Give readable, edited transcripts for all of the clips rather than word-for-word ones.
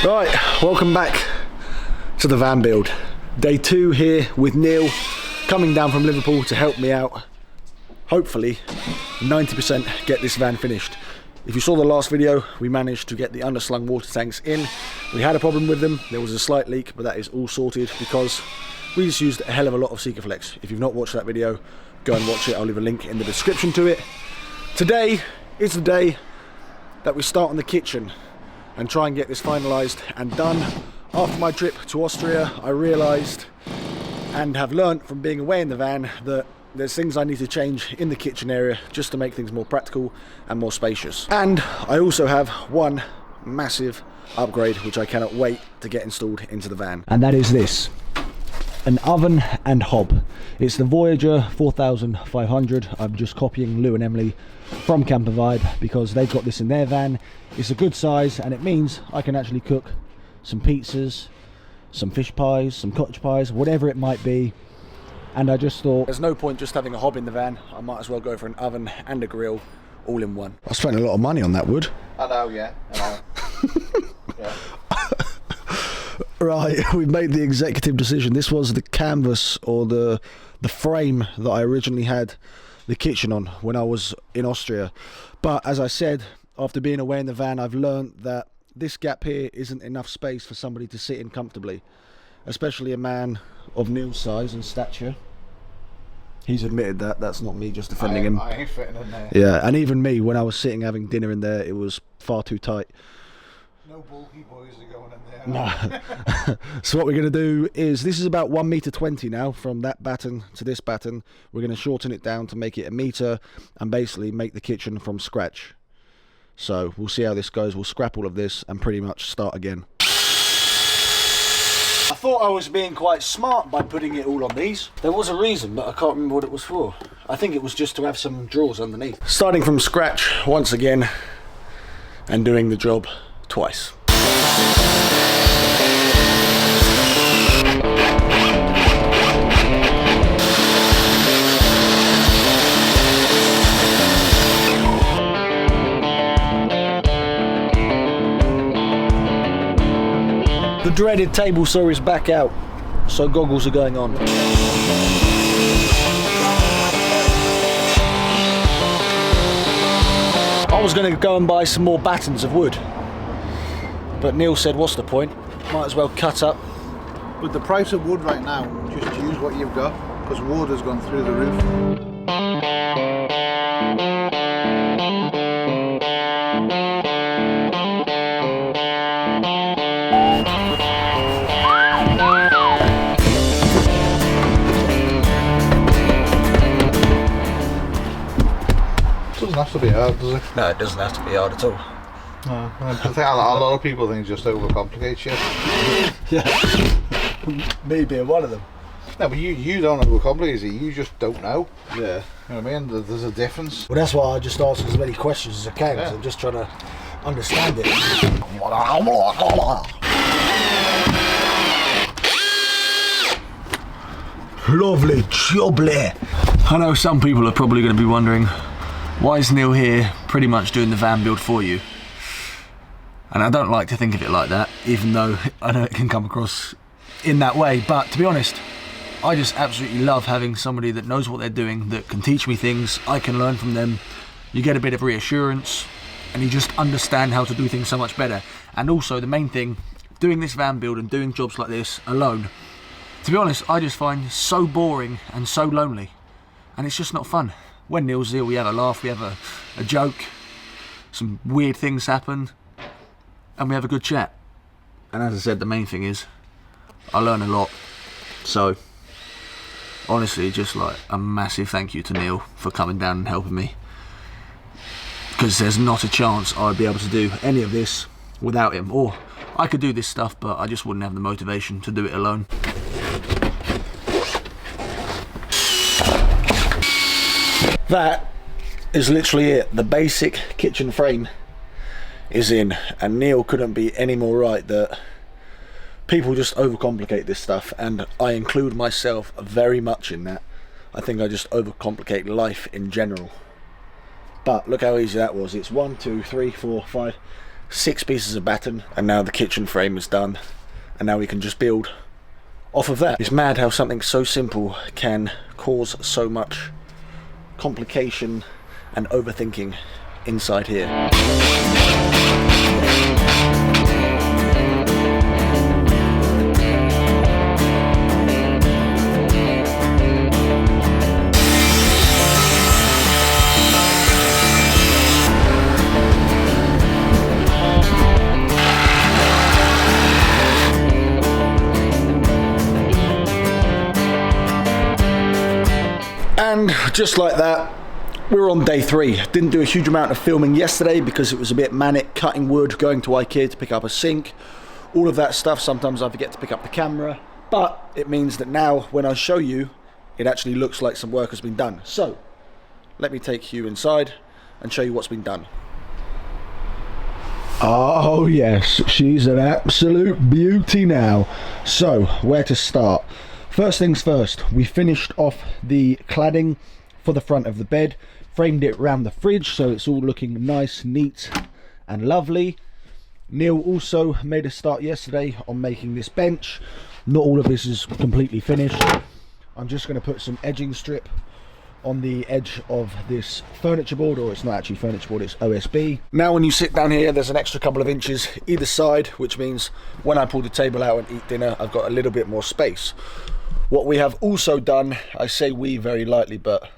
Right, welcome back to the van build. Day 2 here with Neil, coming down from Liverpool to help me out. Hopefully, 90% get this van finished. If you saw the last video, we managed to get the underslung water tanks in. We had a problem with them, there was a slight leak, but that is all sorted because we just used a hell of a lot of Sikaflex. If you've not watched that video, go and watch it. I'll leave a link in the description to it. Today is the day that we start on the kitchen and try and get this finalised and done. After my trip to Austria, I realised and have learnt from being away in the van that there's things I need to change in the kitchen area just to make things more practical and more spacious. And I also have one massive upgrade which I cannot wait to get installed into the van. And that is this. An oven and hob. It's the Voyager 4500. I'm just copying Lou and Emily from Camper Vibe because they've got this in their van. It's a good size and it means I can actually cook some pizzas, some fish pies, some cottage pies, whatever it might be. And I just thought there's no point just having a hob in the van. I might as well go for an oven and a grill all in one. I spent a lot of money on that wood. I know, yeah. I know. Yeah. Right, we've made the executive decision. This was the canvas or the frame that I originally had the kitchen on when I was in Austria. But as I said, after being away in the van, I've learned that this gap here isn't enough space for somebody to sit in comfortably, especially a man of Neil's size and stature. He's admitted that. That's not me just defending him. I ain't fitting in there. Yeah, and even me, when I was sitting having dinner in there, it was far too tight. No bulky boys are going in there. No. So what we're going to do is, this is about 1.20 meters now from that batten to this batten. We're going to shorten it down to make it 1 meter and basically make the kitchen from scratch. So we'll see how this goes. We'll scrap all of this and pretty much start again. I thought I was being quite smart by putting it all on these. There was a reason, but I can't remember what it was for. I think it was just to have some drawers underneath. Starting from scratch once again and doing the job twice. The dreaded table saw is back out, so goggles are going on. I was going to go and buy some more battens of wood, but Neil said, what's the point? Might as well cut up. With the price of wood right now, just use what you've got, because wood has gone through the roof. Doesn't have to be hard, does it? No, it doesn't have to be hard at all. No, I think a lot of people think just overcomplicate shit. Yeah, me being one of them. No, but you don't overcomplicate it, you just don't know. Yeah. You know what I mean? There's a difference. Well, that's why I just ask as many questions as I can, because I'm just trying to understand it. Lovely, jubbly. I know some people are probably going to be wondering, why is Neil here pretty much doing the van build for you? And I don't like to think of it like that, even though I know it can come across in that way. But to be honest, I just absolutely love having somebody that knows what they're doing, that can teach me things, I can learn from them. You get a bit of reassurance and you just understand how to do things so much better. And also the main thing, doing this van build and doing jobs like this alone, to be honest, I just find so boring and so lonely. And it's just not fun. When Neil's here, we have a laugh, we have a joke, some weird things happen, and we have a good chat. And as I said, the main thing is, I learn a lot. So, honestly, just like a massive thank you to Neil for coming down and helping me. Because there's not a chance I'd be able to do any of this without him. Or I could do this stuff, but I just wouldn't have the motivation to do it alone. That is literally it. The basic kitchen frame is in, and Neil couldn't be any more right that people just overcomplicate this stuff, and I include myself very much in that. I think I just overcomplicate life in general. But look how easy that was. It's 1, 2, 3, 4, 5, 6 pieces of batten, and now the kitchen frame is done, and now we can just build off of that. It's mad how something so simple can cause so much complication and overthinking inside here. And just like that, we're on day 3. Didn't do a huge amount of filming yesterday because it was a bit manic, cutting wood, going to IKEA to pick up a sink, all of that stuff. Sometimes I forget to pick up the camera, but it means that now when I show you, it actually looks like some work has been done. So let me take you inside and show you what's been done. Oh yes, she's an absolute beauty now. So where to start? First things first, we finished off the cladding for the front of the bed, framed it around the fridge so it's all looking nice, neat and lovely. Neil also made a start yesterday on making this bench. Not all of this is completely finished. I'm just going to put some edging strip on the edge of this furniture board, or it's not actually furniture board, it's OSB. Now when you sit down here, there's an extra couple of inches either side, which means when I pull the table out and eat dinner, I've got a little bit more space. What we have also done, I say we very lightly, but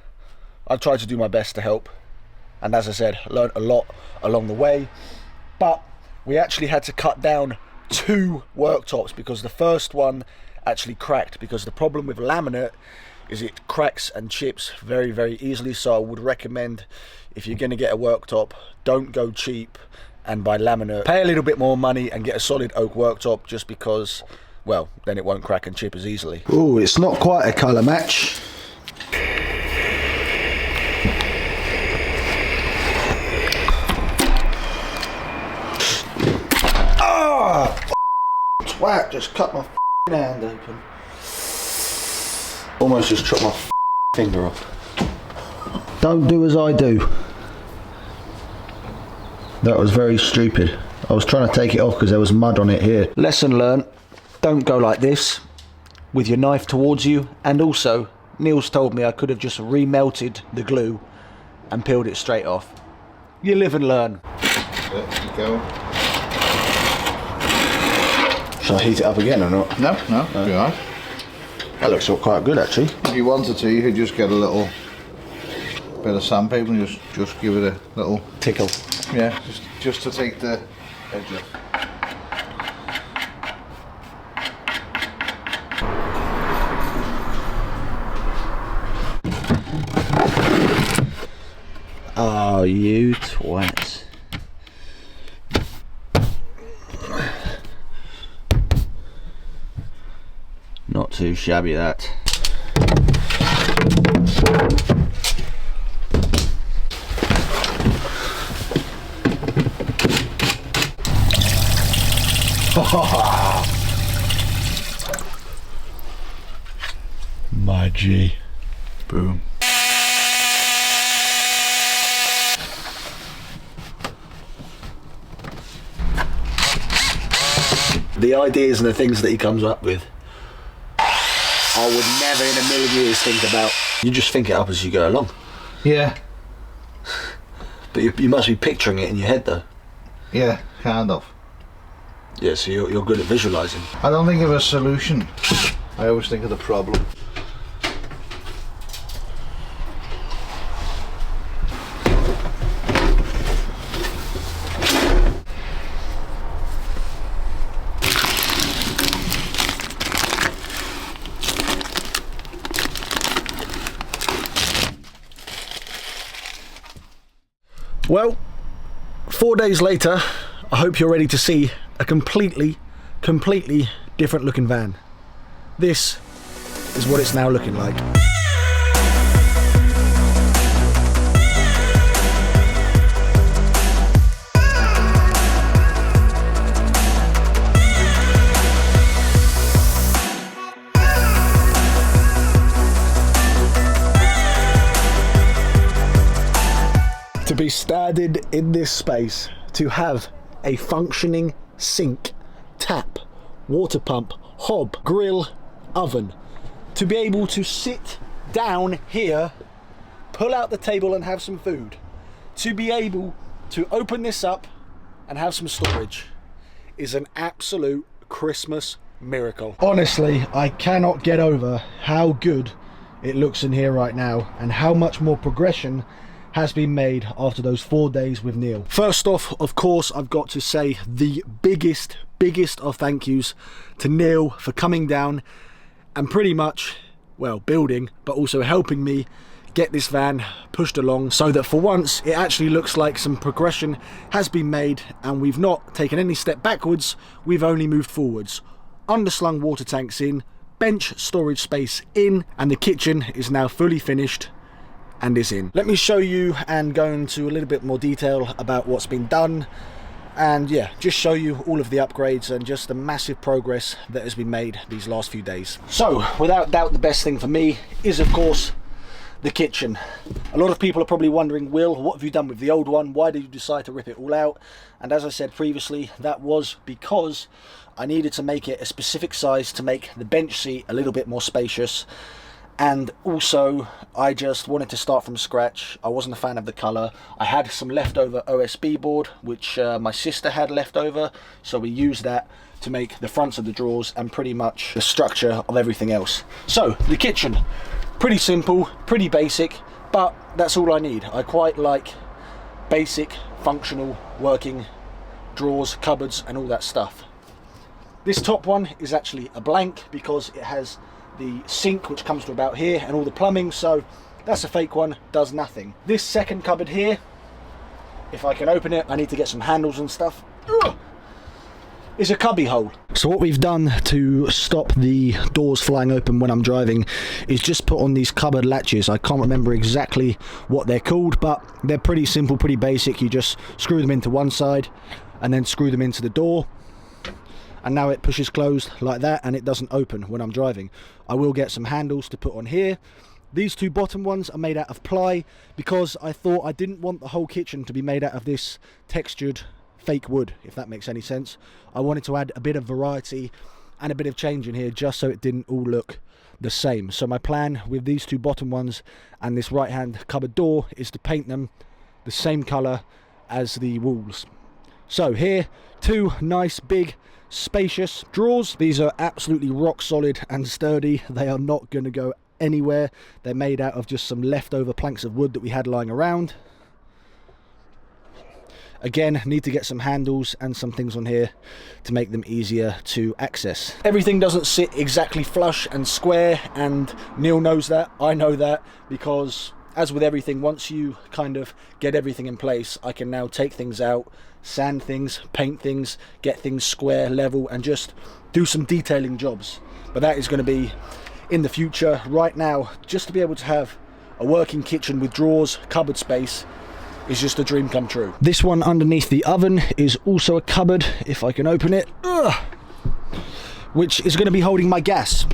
I've tried to do my best to help, and as I said, learned a lot along the way, but we actually had to cut down 2 worktops because the first one actually cracked, because the problem with laminate is it cracks and chips very, very easily. So I would recommend, if you're going to get a worktop, don't go cheap and buy laminate. Pay a little bit more money and get a solid oak worktop, just because, well, then it won't crack and chip as easily. Oh, it's not quite a colour match. Ah, twat, just cut my hand open. Almost just chopped my finger off. Don't do as I do. That was very stupid. I was trying to take it off because there was mud on it here. Lesson learned. Don't go like this with your knife towards you. And also, Neil's told me I could have just remelted the glue and peeled it straight off. You live and learn. There you go. Shall I heat it up again or not? No, you're right. That looks all quite good actually. If you wanted to, you could just get a little bit of sandpaper and just give it a little tickle. Yeah, just to take the edge off. Oh, you twat. Not too shabby that. My G. Boom. The ideas and the things that he comes up with, I would never in a million years think about. You just think it up as you go along. Yeah. But you must be picturing it in your head though. Yeah, kind of. Yeah, so you're good at visualising. I don't think of a solution. I always think of the problem. Well, 4 days later, I hope you're ready to see a completely different looking van. This is what it's now looking like. To be standing in this space, to have a functioning sink, tap, water pump, hob, grill, oven. To be able to sit down here, pull out the table and have some food. To be able to open this up and have some storage is an absolute Christmas miracle. Honestly, I cannot get over how good it looks in here right now and how much more progression has been made after those 4 days with Neil. First off, of course, I've got to say the biggest of thank yous to Neil for coming down and pretty much, well, building, but also helping me get this van pushed along so that for once it actually looks like some progression has been made and we've not taken any step backwards, we've only moved forwards. Underslung water tanks in, bench storage space in, and the kitchen is now fully finished and is in. Let me show you and go into a little bit more detail about what's been done, and yeah, just show you all of the upgrades and just the massive progress that has been made these last few days. So without doubt the best thing for me is of course the kitchen. A lot of people are probably wondering, Will, what have you done with the old one? Why did you decide to rip it all out? And as I said previously, that was because I needed to make it a specific size to make the bench seat a little bit more spacious. And also, I just wanted to start from scratch. I wasn't a fan of the colour. I had some leftover OSB board, which my sister had left over, so we used that to make the fronts of the drawers and pretty much the structure of everything else. So, the kitchen. Pretty simple, pretty basic, but that's all I need. I quite like basic, functional, working drawers, cupboards, and all that stuff. This top one is actually a blank because it has the sink which comes to about here and all the plumbing, so that's a fake one, does nothing. This second cupboard here, if I can open it, I need to get some handles and stuff. Ugh! Is a cubby hole. So what we've done to stop the doors flying open when I'm driving is just put on these cupboard latches. I can't remember exactly what they're called, but they're pretty simple, pretty basic. You just screw them into one side and then screw them into the door, and now it pushes closed like that and it doesn't open when I'm driving. I will get some handles to put on here. These two bottom ones are made out of ply because I thought I didn't want the whole kitchen to be made out of this textured fake wood, if that makes any sense. I wanted to add a bit of variety and a bit of change in here just so it didn't all look the same. So my plan with these two bottom ones and this right hand cupboard door is to paint them the same colour as the walls. So here, two nice big spacious drawers. These are absolutely rock solid and sturdy. They are not going to go anywhere. They're made out of just some leftover planks of wood that we had lying around. Again, need to get some handles and some things on here to make them easier to access. Everything doesn't sit exactly flush and square, and Neil knows that, I know that, because as with everything, once you kind of get everything in place, I can now take things out, sand things, paint things, get things square, level, and just do some detailing jobs. But that is going to be in the future. Right now, just to be able to have a working kitchen with drawers, cupboard space, is just a dream come true. This one underneath the oven is also a cupboard, if I can open it, which is going to be holding my gas.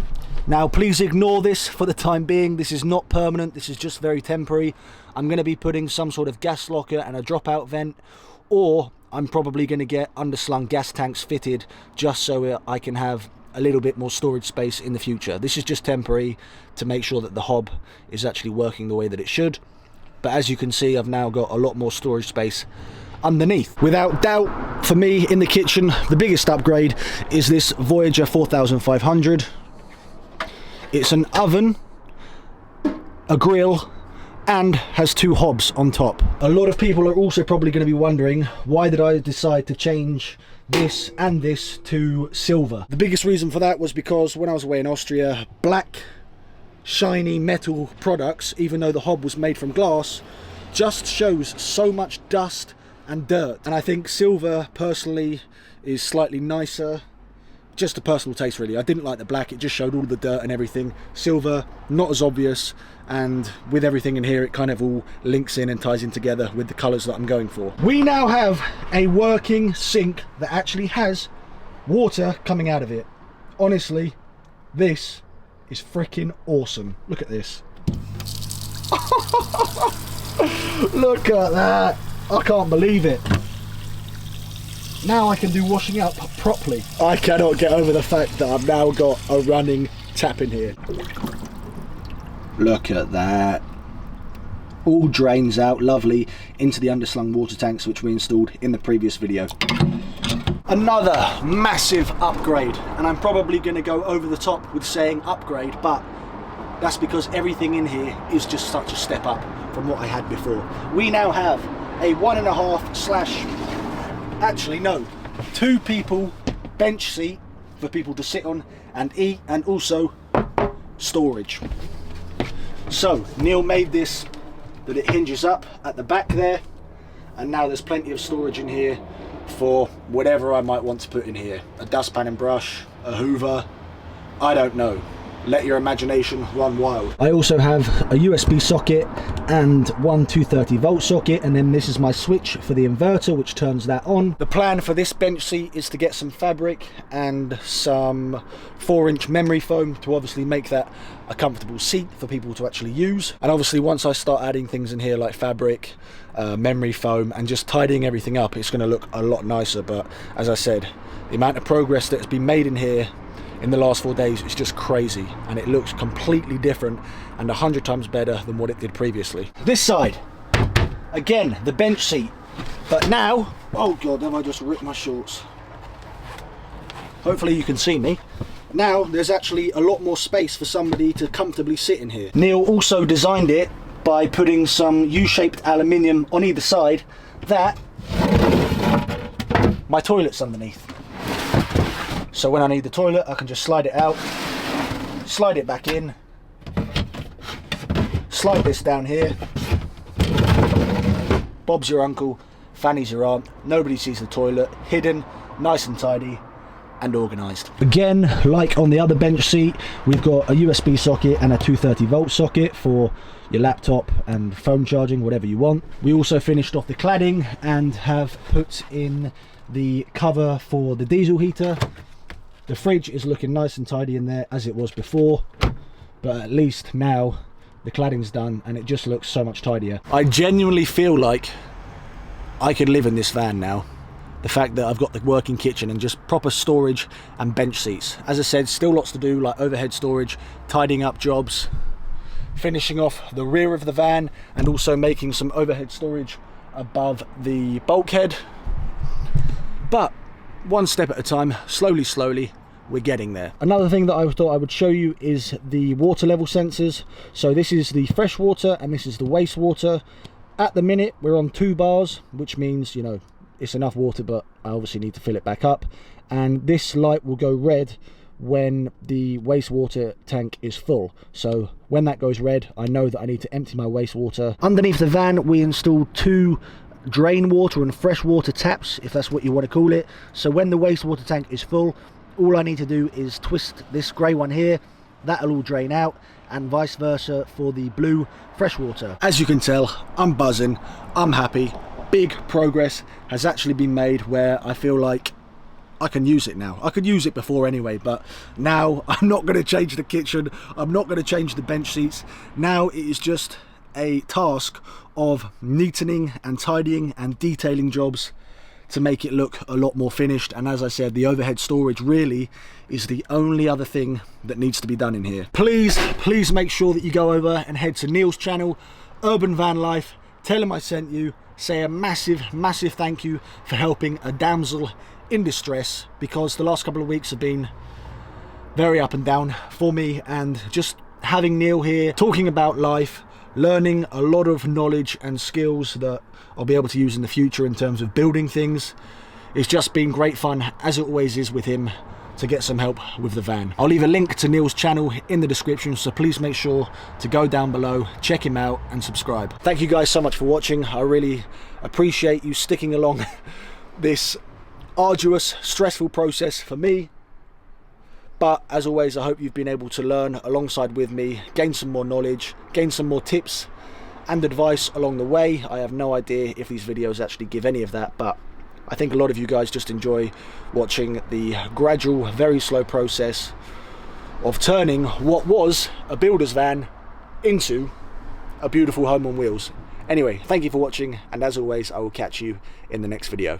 Now please ignore this for the time being. This is not permanent, this is just very temporary. I'm going to be putting some sort of gas locker and a dropout vent, or I'm probably going to get underslung gas tanks fitted just so I can have a little bit more storage space in the future. This is just temporary to make sure that the hob is actually working the way that it should. But as you can see, I've now got a lot more storage space underneath. Without doubt, for me in the kitchen, the biggest upgrade is this Voyager 4500. It's an oven, a grill, and has two hobs on top. A lot of people are also probably going to be wondering, why did I decide to change this and this to silver? The biggest reason for that was because when I was away in Austria, black shiny metal products, even though the hob was made from glass, just shows so much dust and dirt. And I think silver personally is slightly nicer. Just a personal taste really. I didn't like the black, it just showed all the dirt and everything. Silver, not as obvious, and with everything in here it kind of all links in and ties in together with the colours that I'm going for. We now have a working sink that actually has water coming out of it. Honestly, this is freaking awesome. Look at this. Look at that. I can't believe it. Now I can do washing up properly. I cannot get over the fact that I've now got a running tap in here. Look at that. All drains out lovely into the underslung water tanks which we installed in the previous video. Another massive upgrade, and I'm probably going to go over the top with saying upgrade, but that's because everything in here is just such a step up from what I had before. We now have a 2 people bench seat for people to sit on and eat, and also storage. So Neil made this that it hinges up at the back there, and now there's plenty of storage in here for whatever I might want to put in here. A dustpan and brush, a hoover, I don't know. Let your imagination run wild. I also have a USB socket and one 230 volt socket, and then this is my switch for the inverter which turns that on. The plan for this bench seat is to get some fabric and some 4-inch memory foam to obviously make that a comfortable seat for people to actually use. And obviously once I start adding things in here like fabric, memory foam, and just tidying everything up, it's going to look a lot nicer. But as I said, the amount of progress that has been made in here in the last 4 days is just crazy, and it looks completely different and 100 times better than what it did previously. This side, again, the bench seat, but now, oh god, have I just ripped my shorts? Hopefully you can see me. Now there's actually a lot more space for somebody to comfortably sit in here. Neil also designed it by putting some U-shaped aluminium on either side that my toilet's underneath. So when I need the toilet, I can just slide it out, slide it back in, slide this down here. Bob's your uncle, Fanny's your aunt, nobody sees the toilet, hidden, nice and tidy and organised. Again, like on the other bench seat, we've got a USB socket and a 230 volt socket for your laptop and phone charging, whatever you want. We also finished off the cladding and have put in the cover for the diesel heater. The fridge is looking nice and tidy in there as it was before, but at least now the cladding's done and it just looks so much tidier. I genuinely feel like I could live in this van now. The fact that I've got the working kitchen and just proper storage and bench seats. As I said, still lots to do, like overhead storage, tidying up jobs, finishing off the rear of the van, and also making some overhead storage above the bulkhead. But one step at a time, slowly, we're getting there. Another thing that I thought I would show you is the water level sensors. So this is the fresh water and this is the wastewater. At the minute, we're on 2 bars, which means, you know, it's enough water, but I obviously need to fill it back up. And this light will go red when the wastewater tank is full. So when that goes red, I know that I need to empty my wastewater. Underneath the van, we installed 2 drain water and fresh water taps, if that's what you want to call it. So when the wastewater tank is full, all I need to do is twist this grey one here, that'll all drain out, and vice versa for the blue fresh water. As you can tell, I'm buzzing, I'm happy. Big progress has actually been made where I feel like I can use it now. I could use it before anyway, but now I'm not going to change the kitchen, I'm not going to change the bench seats. Now it is just a task of neatening and tidying and detailing jobs to make it look a lot more finished. And as I said, the overhead storage really is the only other thing that needs to be done in here. Please make sure that you go over and head to Neil's channel, Urban Van Life, tell him I sent you, say a massive thank you for helping a damsel in distress, because the last couple of weeks have been very up and down for me, and just having Neil here talking about life, learning a lot of knowledge and skills that I'll be able to use in the future in terms of building things. It's just been great fun, as it always is with him, to get some help with the van. I'll leave a link to Neil's channel in the description, so please make sure to go down below, check him out and subscribe. Thank you guys so much for watching. I really appreciate you sticking along this arduous, stressful process for me. But as always, I hope you've been able to learn alongside with me, gain some more knowledge, gain some more tips and advice along the way. I have no idea if these videos actually give any of that, but I think a lot of you guys just enjoy watching the gradual, very slow process of turning what was a builder's van into a beautiful home on wheels. Anyway, thank you for watching, and as always, I will catch you in the next video.